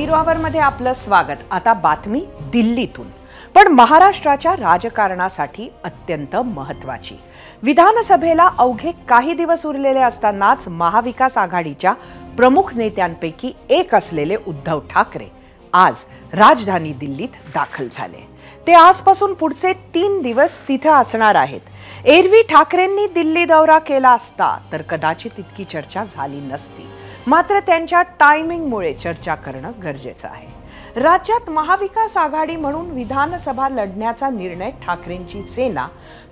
Zero आवरमध्ये आपलं स्वागत। आता बातमी दिल्लीतून, पण महाराष्ट्राच्या राजकारणासाठी अत्यंत महत्त्वाची। विधानसभेला अवघे काही दिवस उरलेले असतानाच महाविकास आघाडीच्या प्रमुख नेत्यांपैकी एक असलेले उद्धव ठाकरे आज राजधानी दिल्लीत दाखल झाले। ते आजपासून पुढचे 3 दिवस तिथे असणार आहेत। एरवी ठाकरेंनी दिल्ली दौरा केला असता तर कदाचित इतकी चर्चा झाली नसती, मात्र त्यांच्या टायमिंगमुळे चर्चा करणं गरजेचं आहे। राज्यात महाविकास आघाडी म्हणून विधानसभा लढण्याचा निर्णय ठाकरेंची सेना,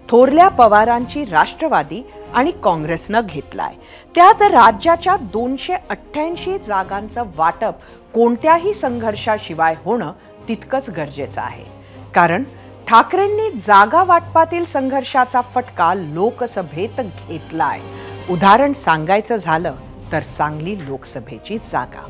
थोरल्या पवारांची राष्ट्रवादी आणि काँग्रेसनं घेतलाय। त्यात राज्याच्या 288 जागांचं वाटप कोणत्याही संघर्षाशिवाय होणं तितकंच गरजेचं आहे, कारण ठाकरेंनी जागा वाटपातील संघर्षाचा फटका लोकसभेत घेतलाय। उदाहरण सांगायचं झालं तर सांगली लोकसभेची जागा।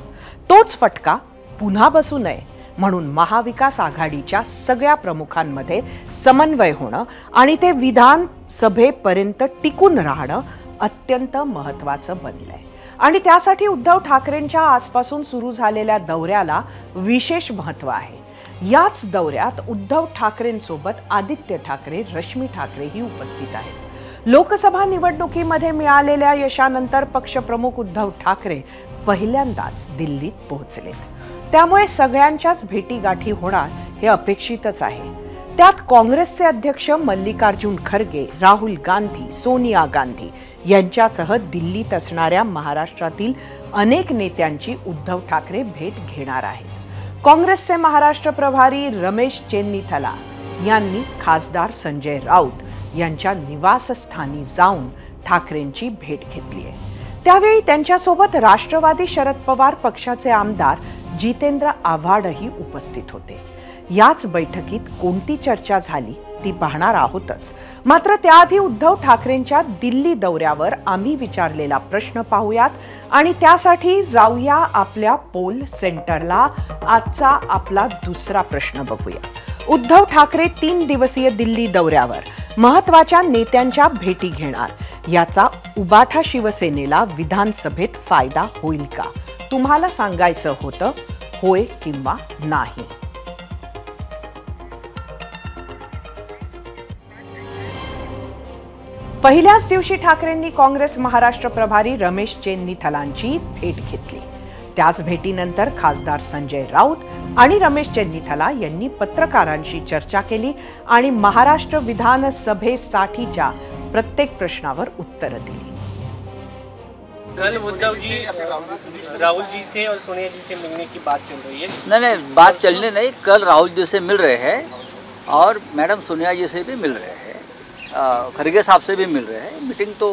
तोच फटका पुन्हा बसू नये म्हणून महाविकास आघाडीच्या सगळ्या प्रमुखांमध्ये समन्वय होणं आणि ते विधानसभेपर्यंत टिकून राहणं अत्यंत महत्त्वाचं बनलंय। आणि त्यासाठी उद्धव ठाकरेंच्या आजपासून सुरू झालेल्या दौऱ्याला विशेष महत्त्व आहे। याच दौऱ्यात उद्धव ठाकरेंसोबत आदित्य ठाकरे, रश्मी ठाकरेही उपस्थित आहेत। लोकसभा निवडणुकीमध्ये मिळालेल्या यशानंतर पक्षप्रमुख उद्धव ठाकरे पहिल्यांदाच दिल्लीत पोहोचलेत, त्यामुळे सगळ्यांच्याच भेटीगाठी होणार हे अपेक्षितच आहे। त्यात काँग्रेसचे अध्यक्ष मल्लिकार्जुन खरगे, राहुल गांधी, सोनिया गांधी यांच्यासह दिल्लीत असणाऱ्या महाराष्ट्रातील अनेक नेत्यांची उद्धव ठाकरे भेट घेणार आहेत। काँग्रेसचे महाराष्ट्र प्रभारी रमेश चेन्नीथला यांनी खासदार संजय राऊत यांच्या निवासस्थानी जाऊन ठाकरेंची भेट घेतली आहे। त्यावेळी त्यांच्यासोबत राष्ट्रवादी शरद पवार पक्षाचे आमदार जितेंद्र आव्हाडही उपस्थित होते। याच बैठकीत कोणती चर्चा झाली ती पाहणार आहोतच, मात्र त्याआधी उद्धव ठाकरेंच्या दिल्ली दौऱ्यावर आम्ही विचारलेला प्रश्न पाहूयात आणि त्यासाठी जाऊया आपल्या पोल सेंटरला। आजचा आपला दुसरा प्रश्न बघूया। उद्धव ठाकरे 3 दिवसीय दिल्ली दौऱ्यावर महत्त्वाच्या नेत्यांच्या भेटी घेणार, याचा उबाठा शिवसेनेला विधानसभेत फायदा होईल का? तुम्हाला सांगायचं होतं होय किंवा नाही। पहिल्याच दिवशी ठाकरेंनी काँग्रेस महाराष्ट्र प्रभारी रमेश चेन्नीथलांची भेट घेतली। त्याच भेटीनंतर खासदार संजय राऊत आणि रमेश चेन्नीथला यांनी पत्रकारांशी चर्चा केली आणि महाराष्ट्र विधानसभेसाठीच्या प्रत्येक प्रश्नावर उत्तरं दिली। कल उद्धव जी राहुल जी से और सोनिया जी से मिलने की बात चल रही है। नहीं, बात चलने नहीं, कल राहुल जी से मिल रहे हैं और मैडम सोनिया जी से भी मिल रहे हैं, खरगे साहब से भी मिल रहे हैं। मीटिंग तो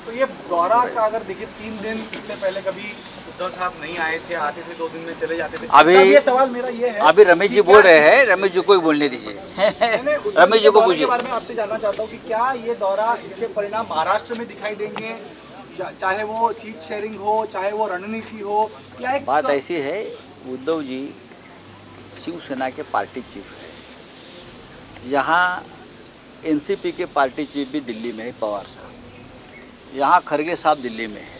ये दौरा का अगर देखिए 3 दिन इससे पहले कभी उद्धव साहब नहीं आए थे, आते थे 2 दिन में चले जाते थे। अभी ये सवाल मेरा ये है, अभी रमेश जी बोल रहे हैं, रमेश जी को ही बोलने दीजिए। रमेश जी को पूछिए। बारे में आपसे जानना चाहता हूँ कि क्या ये दौरा, इसके परिणाम महाराष्ट्र में दिखाई देंगे, चाहे वो सीट शेयरिंग हो, चाहे वो रणनीति हो, या एक बात ऐसी है, उद्धव जी शिवसेना के पार्टी चीफ है। यहाँ एनसीपी के पार्टी चीफ भी दिल्ली में है, पवार साहब। यहाँ खरगे साहब दिल्ली में है,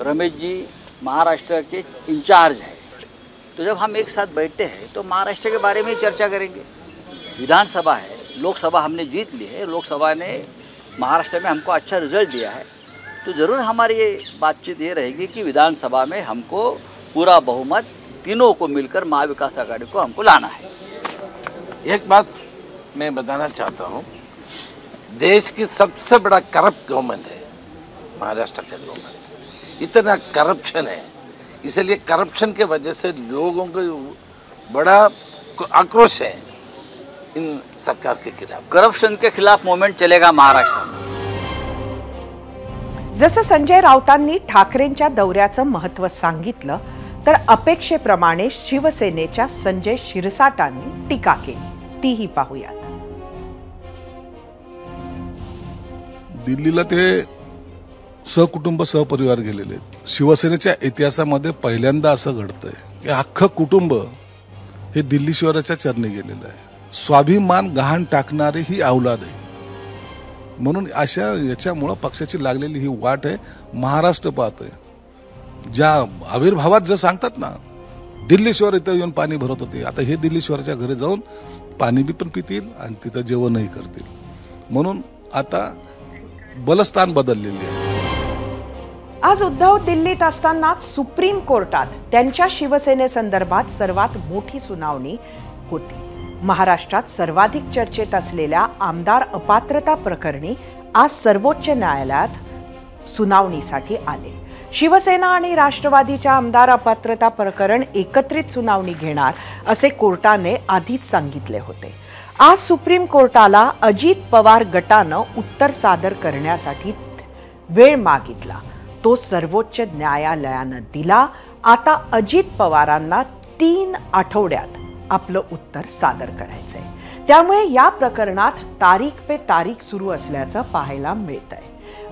रमेश जी महाराष्ट्र के इंचार्ज हैं। तो जब हम एक साथ बैठते हैं तो महाराष्ट्र के बारे में ही चर्चा करेंगे। विधानसभा है, लोकसभा हमने जीत ली है, लोकसभा ने महाराष्ट्र में हमको अच्छा रिजल्ट दिया है, तो ज़रूर हमारी ये बातचीत ये रहेगी कि विधानसभा में हमको पूरा बहुमत तीनों को मिलकर महाविकास आघाड़ी को हमको लाना है। एक बात मैं बताना चाहता हूँ, देश की सबसे बड़ा करप्ट गवर्नमेंट है महाराष्ट्र का गवर्नमेंट। इतना करप्शन है, इसलिए करप्शन के वजह से लोगों को बड़ा आक्रोश है इन सरकार के खिलाफ। करप्शन के खिलाफ मूवमेंट चलेगा महाराष्ट्र में। जसं संजय राऊतांनी ठाकरेंच्या दौऱ्याचं महत्त्व सांगितलं, तर अपेक्षेप्रमाणे शिवसेनेच्या संजय शिरसाटांनी टीका केली, तीही पाहूयात। दिल्लीला ते सहकुटुंब सहपरिवार गेलेले आहेत। शिवसेनेच्या इतिहासामध्ये पहिल्यांदा असं घडतंय की अख्खं कुटुंब हे दिल्ली शिवाराच्या चरणी गेलेलं आहे। स्वाभिमान गहाण टाकणारी ही औलाद आहे, म्हणून अशा याच्यामुळे पक्षाची लागलेली ही वाट आहे। महाराष्ट्र पाहतोय, ज्या आविर्भावात जे सांगतात ना दिल्ली शहर इथं येऊन पाणी भरत होते. आता हे दिल्ली शहराच्या घरी जाऊन पाणी पण पितील आणि तिथं जेवणही करतील. म्हणून आता बलस्थान बदललेली आहे. आज उद्धव दिल्लीत असतानाच सुप्रीम कोर्टात त्यांच्या शिवसेनेसंदर्भात सर्वात मोठी सुनावणी होती. महाराष्ट्रात सर्वाधिक चर्चेत असलेल्या आमदार अपात्रता प्रकरणी आज सर्वोच्च न्यायालयात सुनावणीसाठी आले. शिवसेना आणि राष्ट्रवादीच्या आमदार अपात्रता प्रकरण एकत्रित सुनावणी घेणार असे कोर्टाने आधीच सांगितले होते. आज सुप्रीम कोर्टाला अजित पवार गटानं उत्तर सादर करण्यासाठी वेळ मागितला. तो सर्वोच्च न्यायालयानं दिला. आता अजित पवारांना 3 आठवड्यात आपलं उत्तर सादर करायचंय. त्यामुळे या प्रकरणात तारीख पे तारीख सुरू असल्याचं पाहायला मिळतंय.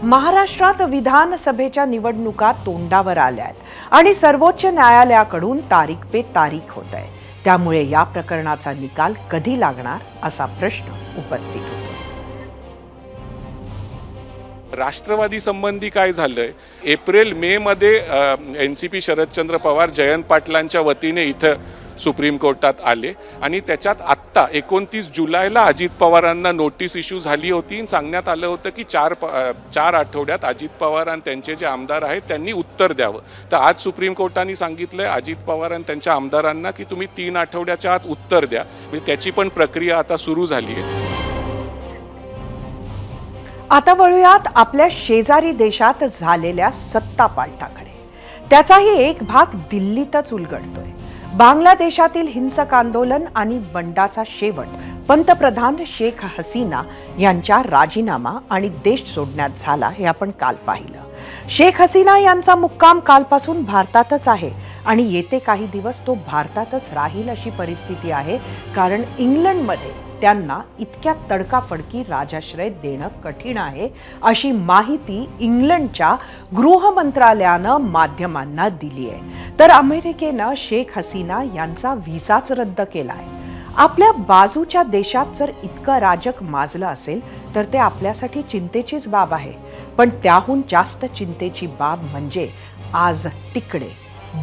महाराष्ट्रात विधानसभेच्या निवडणुका तोंडावर आल्यात आणि सर्वोच्च न्यायालयाकडून तारीख पे तारीख होत आहे. त्यामुळे या प्रकरणाचा निकाल कधी लागणार असा प्रश्न उपस्थित होतो. राष्ट्रवादी संबंधी काय झालंय, एप्रिल मे मध्ये एनसीपी शरदचंद्र पवार जयंत पाटलांच्या वतीने इथं सुप्रीम कोर्टात आले आणि त्याच्यात आत्ता 29 जुलैला अजित पवारांना नोटीस इश्यू झाली होती. सांगण्यात आलं होतं की 4 आठवड्यात अजित पवार आणि त्यांचे जे आमदार आहेत त्यांनी उत्तर द्यावं. तर आज सुप्रीम कोर्टाने सांगितलंय अजित पवार आणि त्यांच्या आमदारांना की तुम्ही 3 आठवड्याच्या आत उत्तर द्या. म्हणजे त्याची पण प्रक्रिया आता सुरू झाली आहे. आता वळूयात आपल्या शेजारी देशात झालेल्या सत्तापालटाकडे. त्याचाही एक भाग दिल्लीतच उलगडतोय. बांगलादेशातील हिंसक आंदोलन आणि बंडाचा शेवट पंतप्रधान शेख हसीना यांच्या राजीनामा आणि देश सोडण्यात झाला हे आपण काल पाहिलं. शेख हसीना यांचा मुक्काम कालपासून भारतातच आहे आणि येते काही दिवस तो भारतातच राहील अशी परिस्थिती आहे. कारण इंग्लंडमध्ये त्यांना इतक्या तडकाफडकी राजाश्रय देणं कठीण आहे अशी माहिती इंग्लंडच्या गृह मंत्रालयानं माध्यमांना दिली आहे. तर अमेरिकेनं शेख हसीना यांचा व्हिसाच रद्द केलाय. आपल्या बाजूच्या देशात जर इतकं राजक माजलं असेल तर ते आपल्यासाठी चिंतेचीच बाब आहे. पण त्याहून जास्त चिंतेची बाब म्हणजे आज तिकडे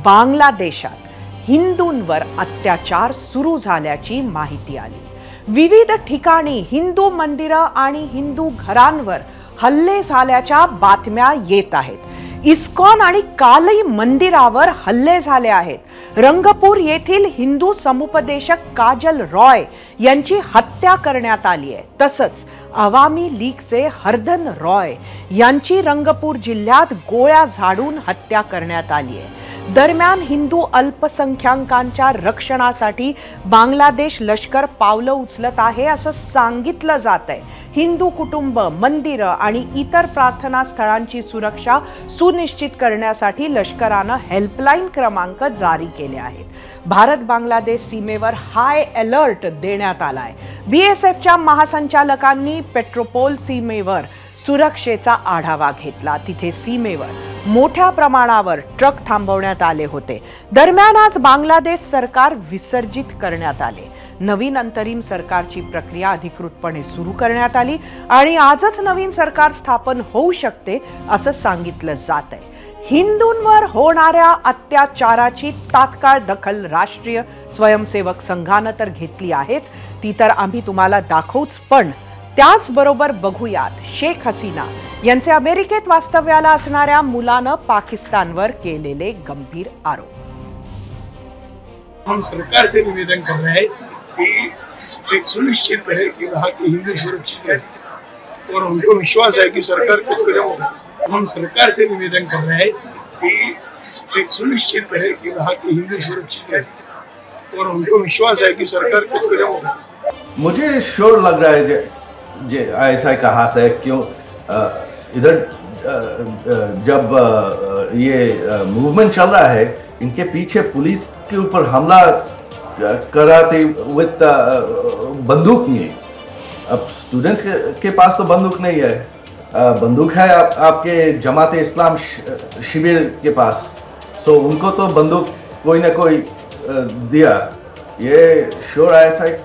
बांगलादेशात हिंदूंवर अत्याचार सुरू झाल्याची माहिती आली. विविध ठिकाणी हिंदू मंदिरं आणि हिंदू घरांवर हल्ले झाल्याच्या बातम्या येत आहेत. इस्कॉन आणि कालई मंदिरावर हल्ले झाले आहेत. रंगपूर येथील हिंदू समुपदेशक काजल रॉय यांची हत्या करण्यात आली आहे. तसंच अवामी लीगचे हरधन रॉय यांची रंगपूर जिल्ह्यात गोळ्या झाडून हत्या करण्यात आली आहे. दरम्यान हिंदू अल्पसंख्याकांच्या रक्षणासाठी बांगलादेश लष्कर पावलं उचलत आहे असं सांगितलं जात आहे. हिंदू कुटुंब, मंदिरं आणि इतर प्रार्थना स्थळांची सुरक्षा सुनिश्चित करण्यासाठी लष्करानं हेल्पलाईन क्रमांक जारी केले आहेत. भारत बांगलादेश सीमेवर हाय अलर्ट देण्यात आलाय. BSFच्या महासंचालकांनी पेट्रोपोल सीमेवर सुरक्षेचा आढावा घेतला. तिथे सीमेवर मोठ्या प्रमाणावर ट्रक थांबवण्यात आले होते. दरम्यान आज बांगलादेश सरकार विसर्जित करण्यात आले. नवीन अंतरिम सरकारची प्रक्रिया अधिकृतपणे सुरू करण्यात आली आणि आजच नवीन सरकार स्थापन होऊ शकते असं सांगितलं जात आहे. हिंदूंवर होणाऱ्या अत्याचाराची तात्काळ दखल राष्ट्रीय स्वयंसेवक संघानं तर घेतली आहेच, ती तर आम्ही तुम्हाला दाखवूच. पण त्याचबरोबर बघूयात शेख हसीना यांचे अमेरिकेत वास्तव्याला असणाऱ्या मुलानं पाकिस्तानवर केलेले गंभीर आरोप. हम सरकार से निवेदन कर रहे हैं कि एक सुनिश्चित करे कि वहाँ के हिंदू सुरक्षित रहे और उनको विश्वास है कि सरकार कुछ कदम उठाए. हम सरकार से निवेदन कर रहे हैं कि एक सुनिश्चित करे कि वहाँ के हिंदू सुरक्षित रहे और उनको विश्वास है कि सरकार कुछ कदम उठाए. मुझे श्योर लग रहा है ऐसा कहा था क्यों इधर जब ये मूवमेंट चल रहा है इनके पीछे पुलिस के ऊपर हमला कर रहा थे विद बंदूक नहीं. अब स्टूडेंट्स के पास तो बंदूक नहीं है, बंदूक है आपके जमाते इस्लाम शिविर के पास. सो उनको तो बंदूक कोई ना कोई दिया. ये श्योर ऐसा.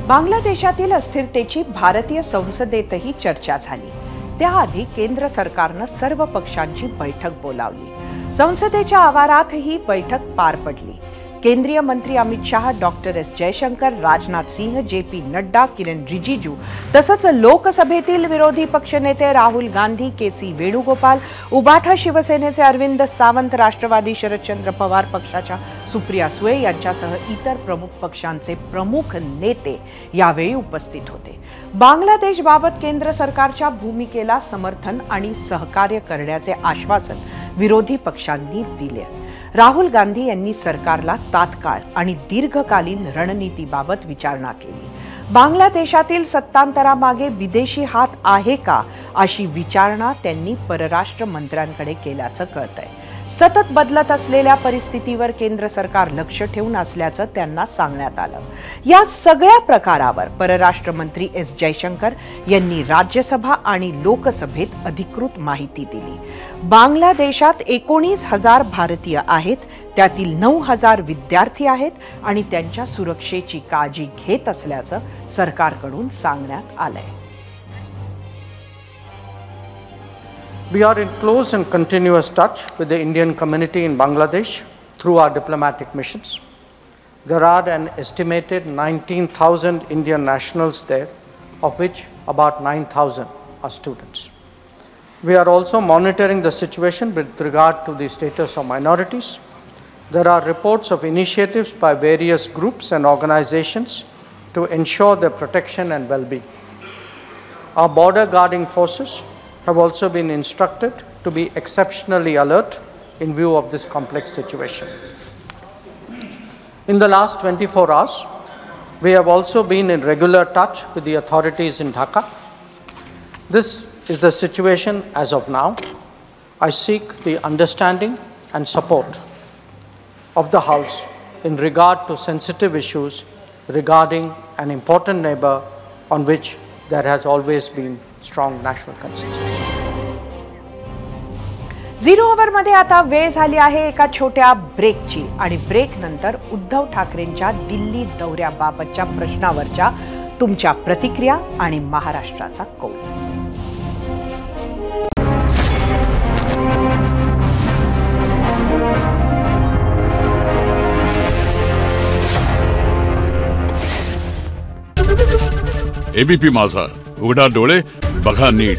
बांगलादेशातील अस्थिरतेची भारतीय संसदेतही चर्चा झाली. त्याआधी केंद्र सरकारनं सर्व पक्षांची बैठक बोलावली. संसदेच्या आवारात ही बैठक पार पडली. केंद्रीय मंत्री Amit Shah, doctor S Jaishankar, Rajnath Singh, JP Nadda, किरण रिजिजू तसंच लोकसभेतील विरोधी पक्षनेते राहुल गांधी, KC वेणुगोपाल, उबाठा शिवसेनेचे अरविंद सावंत, राष्ट्रवादी शरदचंद्र पवार पक्षाच्या सुप्रिया सुळे यांच्यासह इतर प्रमुख पक्षांचे प्रमुख नेते यावेळी उपस्थित होते. बांगलादेशबाबत केंद्र सरकारच्या भूमिकेला समर्थन आणि सहकार्य करण्याचे आश्वासन विरोधी पक्षांनी दिले. राहुल गांधी यांनी सरकारला तात्काळ आणि दीर्घकालीन रणनीतीबाबत विचारणा केली. बांगलादेशातील सत्तांतरामागे विदेशी हात आहे का अशी विचारणा त्यांनी परराष्ट्र मंत्र्यांकडे केल्याचं कळतंय. सतत बदलत असलेल्या परिस्थितीवर केंद्र सरकार लक्ष ठेवून असल्याचं त्यांना सांगण्यात आलं. या सगळ्या प्रकारावर परराष्ट्र मंत्री एस जयशंकर यांनी राज्यसभा आणि लोकसभेत अधिकृत माहिती दिली. बांगलादेशात 19,000 भारतीय आहेत, त्यातील 9,000 विद्यार्थी आहेत आणि त्यांच्या सुरक्षेची काळजी घेत असल्याचं सरकारकडून सांगण्यात आलंय. We are in close and continuous touch with the Indian community in Bangladesh through our diplomatic missions. There are an estimated 19,000 Indian nationals there, of which about 9,000 are students. We are also monitoring the situation with regard to the status of minorities. There are reports of initiatives by various groups and organizations to ensure their protection and well-being. Our border guarding forces have also been instructed to be exceptionally alert in view of this complex situation. In the last 24 hours, we have also been in regular touch with the authorities in Dhaka. This is the situation as of now. I seek the understanding and support of the House in regard to sensitive issues regarding an important neighbor on which there has always been strong national consensus. Zero अवरमध्ये आता वेळ झाली आहे एका छोट्या ब्रेकची आणि break नंतर उद्धव ठाकरेंच्या दिल्ली दौऱ्याबाबतच्या प्रश्नावरच्या तुमच्या प्रतिक्रिया आणि महाराष्ट्राचा कौल. ABP माझा, उघडा डोळे बघा नीट.